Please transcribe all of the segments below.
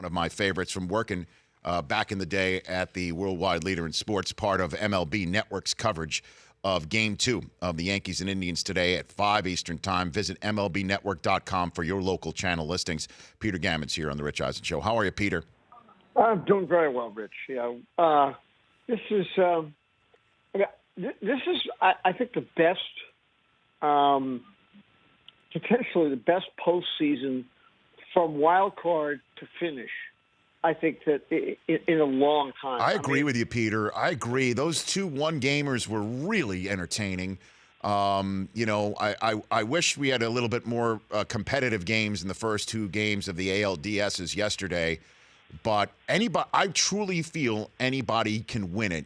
one of my favorites from working back in the day at the worldwide leader in sports, part of MLB Network's coverage of Game 2 of the Yankees and Indians today at 5 Eastern Time. Visit MLBnetwork.com for your local channel listings. Peter Gammons here on The Rich Eisen Show. How are you, Peter? I'm doing very well, Rich. This is, I think, the best, potentially the best postseason from wild card to finish. I think that in a long time. I agree with you, Peter. I agree. Those 2 one-gamers were really entertaining. I wish we had a little bit more competitive games in the first 2 games of the ALDSs yesterday. But I truly feel anybody can win it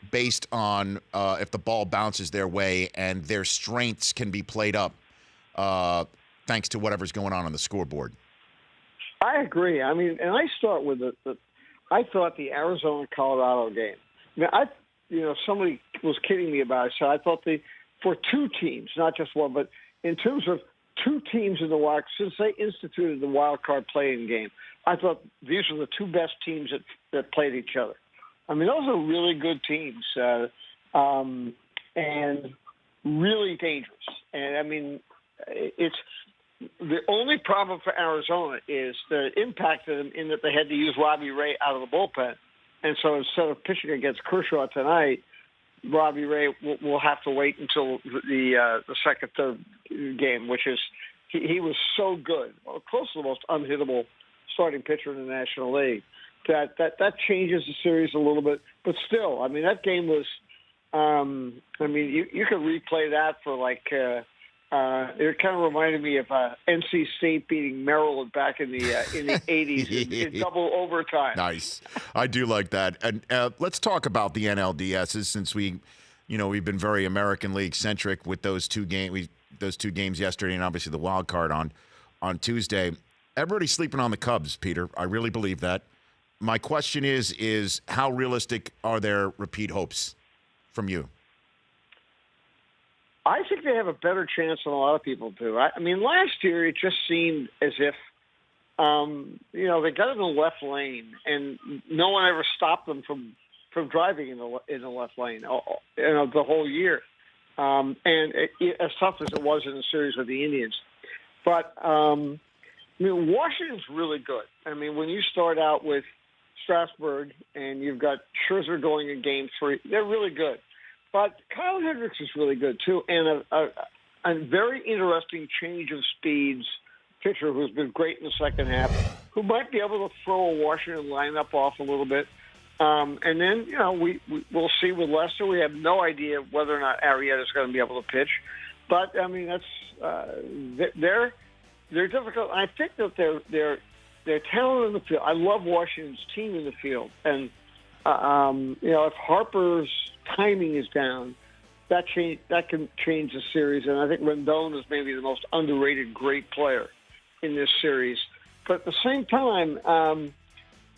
based on if the ball bounces their way and their strengths can be played up thanks to whatever's going on the scoreboard. I agree. I mean, and I start with I thought the Arizona-Colorado game. Somebody was kidding me about it. So I thought for 2 teams, not just one, but in terms of 2 teams in the wild, since they instituted the wild card playing game, I thought these were the 2 best teams that played each other. I mean, those are really good teams and really dangerous. And I mean, it's the only problem for Arizona is that it impacted them in that they had to use Robbie Ray out of the bullpen. And so instead of pitching against Kershaw tonight, Robbie Ray will have to wait until the second, third game, which is he was so good, close to the most unhittable starting pitcher in the National League. That changes the series a little bit, but still, I mean, that game was. You could replay that for it kind of reminded me of NC State beating Maryland back in the 80s in double overtime. Nice. I do like that. And let's talk about the NLDSs since we've been very American League centric with those 2 games yesterday and obviously the wild card on Tuesday. Everybody's sleeping on the Cubs, Peter. I really believe that. My question is how realistic are their repeat hopes from you? I think they have a better chance than a lot of people do. I mean, last year it just seemed as if, they got in the left lane and no one ever stopped them from driving in the left lane, the whole year. As tough as it was in the series with the Indians. But, Washington's really good. I mean, when you start out with Strasburg and you've got Scherzer going in Game 3, they're really good. But Kyle Hendricks is really good, too, and a very interesting change of speeds pitcher who's been great in the second half, who might be able to throw a Washington lineup off a little bit. And then, we'll see with Lester. We have no idea whether or not Arrieta's going to be able to pitch. But, I mean, that's they're difficult. I think that they're talented in the field. I love Washington's team in the field. And, if Harper's timing is down, that can change the series. And I think Rendon is maybe the most underrated great player in this series. But at the same time,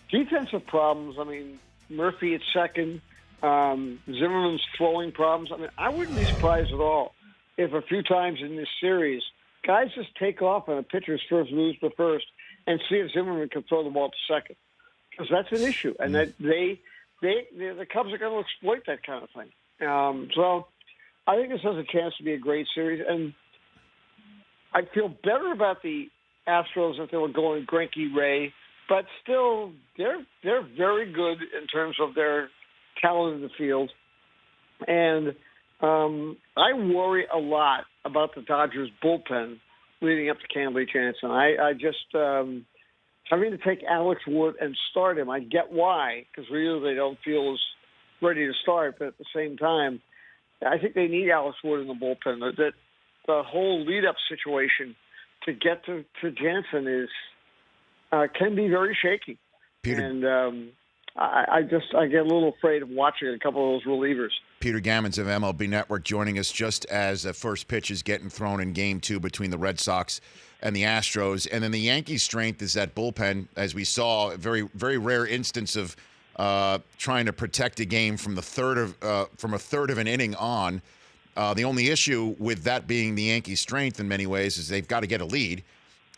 defensive problems, I mean, Murphy at second, Zimmerman's throwing problems. I mean, I wouldn't be surprised at all if a few times in this series, guys just take off on a pitcher's first moves to first and see if Zimmerman can throw the ball to second. Because that's an issue. And that the Cubs are going to exploit that kind of thing. So I think this has a chance to be a great series. And I feel better about the Astros if they were going Greinke, Ray, but still they're very good in terms of their talent in the field. And I worry a lot about the Dodgers bullpen leading up to Kenley Jansen. I just having to take Alex Wood and start him. I get why, because really they don't feel as ready to start. But at the same time, I think they need Alex Wood in the bullpen. That the whole lead-up situation to get to Jansen is can be very shaky. Peter, and I get a little afraid of watching a couple of those relievers. Peter Gammons of MLB Network joining us just as the first pitch is getting thrown in Game 2 between the Red Sox and the Astros. And then the Yankees' strength is that bullpen, as we saw, a very, very rare instance of trying to protect a game from a third of an inning on. The only issue with that being the Yankees' strength in many ways is they've got to get a lead.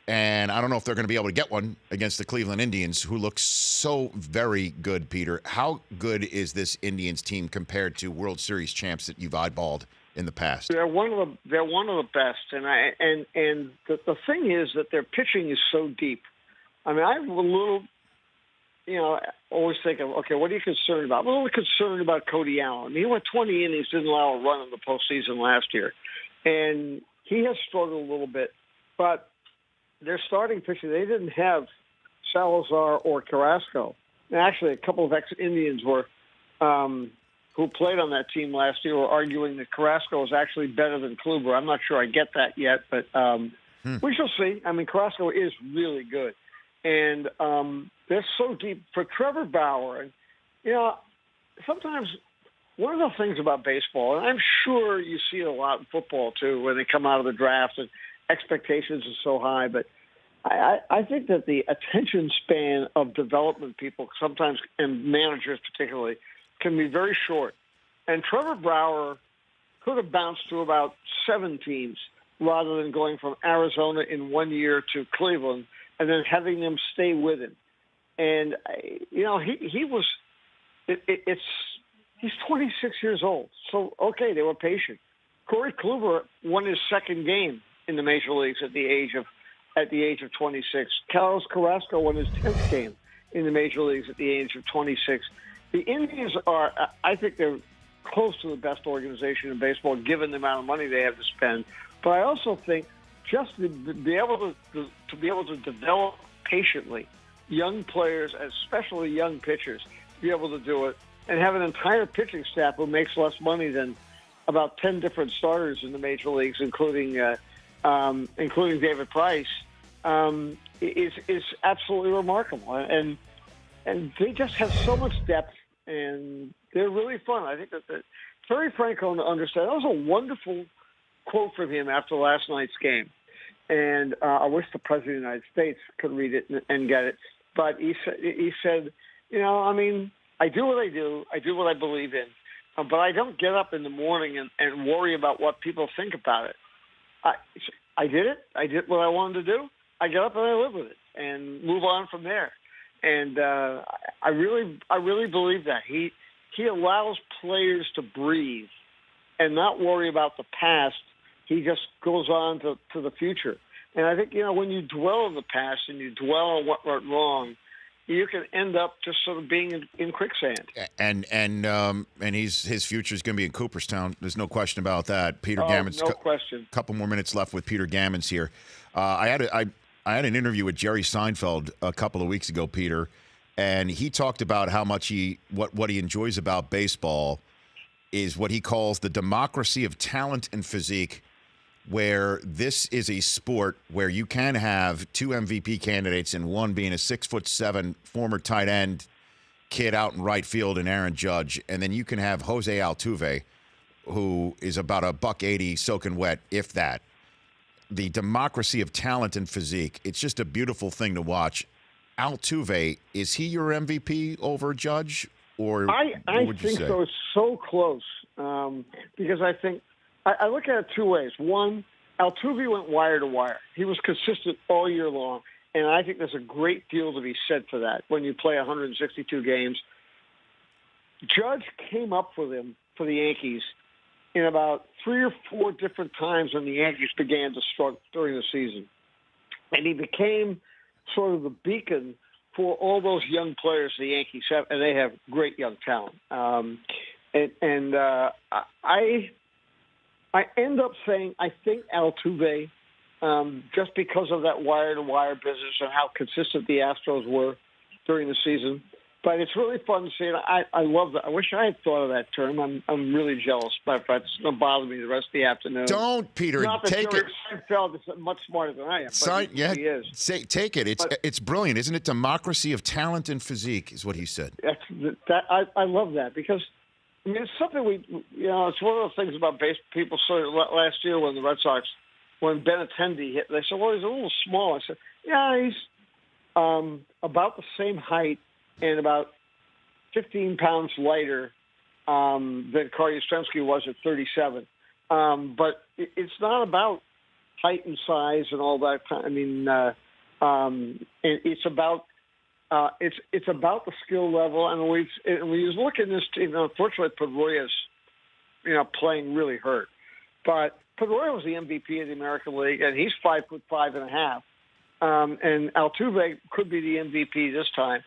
And I don't know if they're going to be able to get one against the Cleveland Indians, who look so very good, Peter. How good is this Indians team compared to World Series champs that you've eyeballed in the past? They're one of the best, and the thing is that their pitching is so deep. I mean, I'm a little, always thinking, okay, what are you concerned about? I'm a little concerned about Cody Allen. He went 20 innings, didn't allow a run in the postseason last year, and he has struggled a little bit, but their starting pitcher, they didn't have Salazar or Carrasco. And actually, a couple of ex-Indians who played on that team last year were arguing that Carrasco was actually better than Kluber. I'm not sure I get that yet, but we shall see. I mean, Carrasco is really good. And they're so deep. For Trevor Bauer, and sometimes one of the things about baseball, and I'm sure you see it a lot in football too, when they come out of the draft and expectations are so high, but I think that the attention span of development people sometimes, and managers particularly, can be very short. And Trevor Bauer could have bounced to about 7 teams rather than going from Arizona in 1 year to Cleveland and then having them stay with him. And, he's 26 years old. So, okay, they were patient. Corey Kluber won his second game in the major leagues at the age of 26. Carlos Carrasco won his 10th game in the major leagues at the age of 26. The Indians I think they're close to the best organization in baseball, given the amount of money they have to spend. But I also think just to be able to develop patiently young players, especially young pitchers, to be able to do it, and have an entire pitching staff who makes less money than about 10 different starters in the major leagues, including David Price, is absolutely remarkable. And they just have so much depth, and they're really fun. I think that Terry Francona understands. That was a wonderful quote from him after last night's game. And I wish the President of the United States could read it and get it. But he said, I do what I do. I do what I believe in. But I don't get up in the morning and worry about what people think about it. I did it. I did what I wanted to do. I get up and I live with it and move on from there. And I really believe that he allows players to breathe and not worry about the past. He just goes on to the future. And I think when you dwell on the past and you dwell on what went wrong, you can end up just sort of being in quicksand. And his future is going to be in Cooperstown. There's no question about that. Peter Gammons. No question. Couple more minutes left with Peter Gammons here. I had an interview with Jerry Seinfeld a couple of weeks ago, Peter, and he talked about how much what he enjoys about baseball is what he calls the democracy of talent and physique, where this is a sport where you can have 2 MVP candidates and one being a 6'7" former tight end kid out in right field and Aaron Judge, and then you can have Jose Altuve, who is about $180 soaking wet, if that. The democracy of talent and physique. It's just a beautiful thing to watch. Altuve, is he your MVP over Judge, or I what would you think say? so. It's so close because I think I look at it 2 ways. One, Altuve went wire to wire. He was consistent all year long, and I think there's a great deal to be said for that when you play 162 games. Judge came up with him for the Yankees in about 3 or 4 different times when the Yankees began to struggle during the season. And he became sort of the beacon for all those young players the Yankees have, and they have great young talent. I end up saying I think Altuve, just because of that wire-to-wire business and how consistent the Astros were during the season. But it's really fun to see it. I love that. I wish I had thought of that term. I'm really jealous, but it's going to bother me the rest of the afternoon. Don't, Peter. Not that take it. Seinfeld is much smarter than I am. He is. Take it. It's brilliant, isn't it? Democracy of talent and physique is what he said. I love that because it's something it's one of those things about people said last year when the Red Sox, when Benintendi hit, they said, well, he's a little small. I said, yeah, he's about the same height and about 15 pounds lighter than Carl Yastrzemski was at 37. But it's not about height and size and all that. I mean, it's about the skill level. And when you look at this team, unfortunately, Pedroia's playing really hurt, but Pedroia was the MVP of the American League, and he's 5'5.5". And Altuve could be the MVP this time.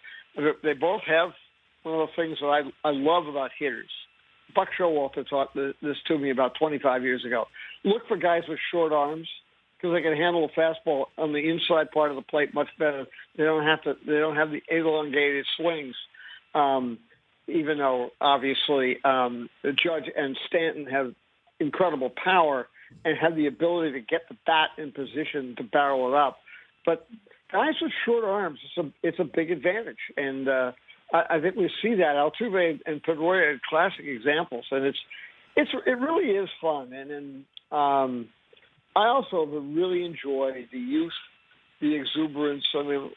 They both have one of the things that I love about hitters. Buck Showalter taught this to me about 25 years ago. Look for guys with short arms because they can handle a fastball on the inside part of the plate much better. They don't have the elongated swings. Even though obviously the Judge and Stanton have incredible power and have the ability to get the bat in position to barrel it up. But guys with short arms, it's a big advantage. And I think we see that. Altuve and Pedroia are classic examples. And it really is fun. And I also really enjoy the youth, the exuberance. I mean,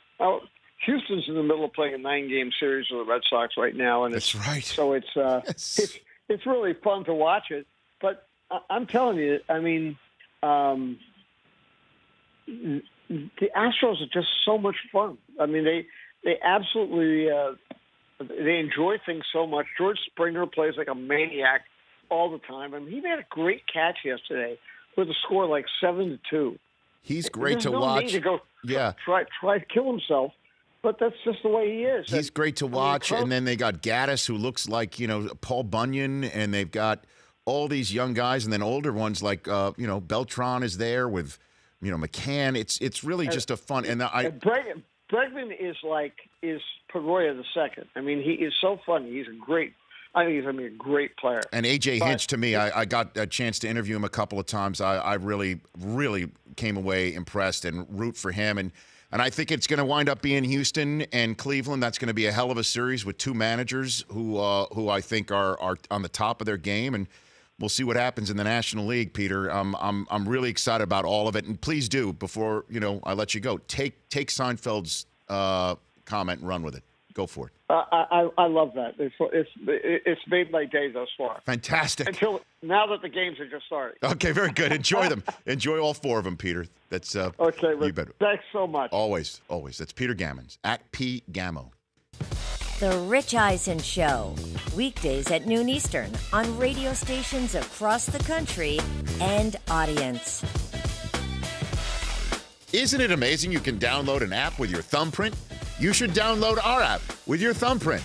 Houston's in the middle of playing a 9-game series with the Red Sox right now. And that's right. So it's really fun to watch it. But I'm telling you, I mean, the Astros are just so much fun. I mean, they absolutely they enjoy things so much. George Springer plays like a maniac all the time. I mean, he made a great catch yesterday with a score like 7-2. He's great to no watch. Need to go try to kill himself, but that's just the way he is. He's great to watch. And then they got Gaddis, who looks like Paul Bunyan, and they've got all these young guys, and then older ones like Beltran is there with McCann. It's really just a fun. And Bregman is Pedroia the second. I mean, he is so funny. I think he's going to be a great player. And A.J. Hinch, to me, I got a chance to interview him a couple of times. I really, really came away impressed and root for him. And I think it's going to wind up being Houston and Cleveland. That's going to be a hell of a series with two managers who I think are on the top of their game. And we'll see what happens in the National League, Peter. I'm really excited about all of it. And please do, before I let you go, take Seinfeld's comment and run with it. Go for it. I love that. It's made my day thus far. Fantastic. Until now that the games are just starting. Okay, very good. Enjoy them. Enjoy all four of them, Peter. That's okay. You better. Thanks so much. Always. That's Peter Gammons at P Gammo. The Rich Eisen Show, weekdays at noon Eastern on radio stations across the country and audience. Isn't it amazing you can download an app with your thumbprint? You should download our app with your thumbprint.